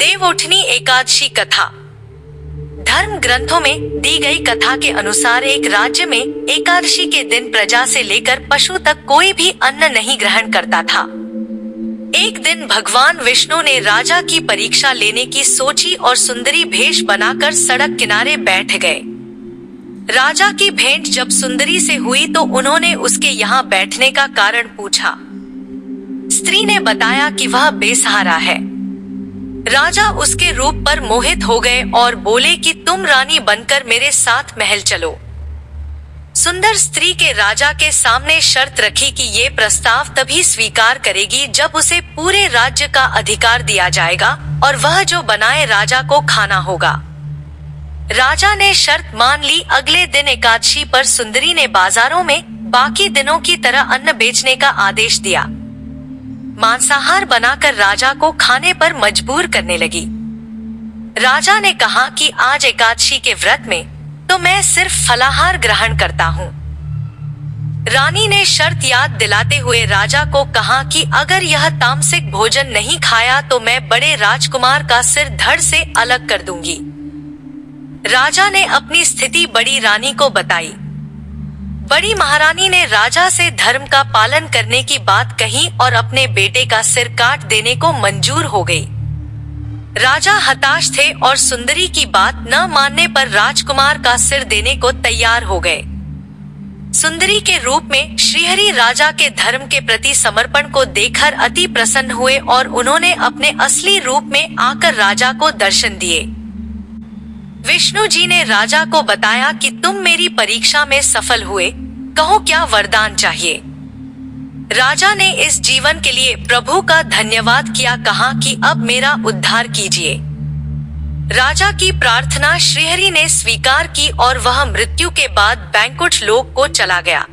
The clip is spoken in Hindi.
देवउठनी एकादशी कथा। धर्म ग्रंथों में दी गई कथा के अनुसार एक राज्य में एकादशी के दिन प्रजा से लेकर पशु तक कोई भी अन्न नहीं ग्रहण करता था। एक दिन भगवान विष्णु ने राजा की परीक्षा लेने की सोची और सुंदरी भेष बनाकर सड़क किनारे बैठ गए। राजा की भेंट जब सुंदरी से हुई तो उन्होंने उसके यहाँ बैठने का कारण पूछा। स्त्री ने बताया कि वह बेसहारा है। राजा उसके रूप पर मोहित हो गए और बोले कि तुम रानी बनकर मेरे साथ महल चलो। सुंदर स्त्री के राजा के सामने शर्त रखी कि ये प्रस्ताव तभी स्वीकार करेगी जब उसे पूरे राज्य का अधिकार दिया जाएगा और वह जो बनाए राजा को खाना होगा। राजा ने शर्त मान ली। अगले दिन एकादशी पर सुंदरी ने बाजारों में बाकी दिनों की तरह अन्न बेचने का आदेश दिया। मांसाहार बनाकर राजा को खाने पर मजबूर करने लगी। राजा ने कहा कि आज एकादशी के व्रत में तो मैं सिर्फ फलाहार ग्रहण करता हूँ। रानी ने शर्त याद दिलाते हुए राजा को कहा कि अगर यह तामसिक भोजन नहीं खाया तो मैं बड़े राजकुमार का सिर धड़ से अलग कर दूंगी। राजा ने अपनी स्थिति बड़ी रानी को बताई। बड़ी महारानी ने राजा से धर्म का पालन करने की बात कही और अपने बेटे का सिर काट देने को मंजूर हो गई। राजा हताश थे और सुंदरी की बात न मानने पर राजकुमार का सिर देने को तैयार हो गए। सुंदरी के रूप में श्रीहरि राजा के धर्म के प्रति समर्पण को देखकर अति प्रसन्न हुए और उन्होंने अपने असली रूप में आकर राजा को दर्शन दिए। विष्णु जी ने राजा को बताया कि तुम मेरी परीक्षा में सफल हुए, कहो क्या वरदान चाहिए। राजा ने इस जीवन के लिए प्रभु का धन्यवाद किया, कहा कि अब मेरा उद्धार कीजिए। राजा की प्रार्थना श्रीहरि ने स्वीकार की और वह मृत्यु के बाद बैंकुट लोक को चला गया।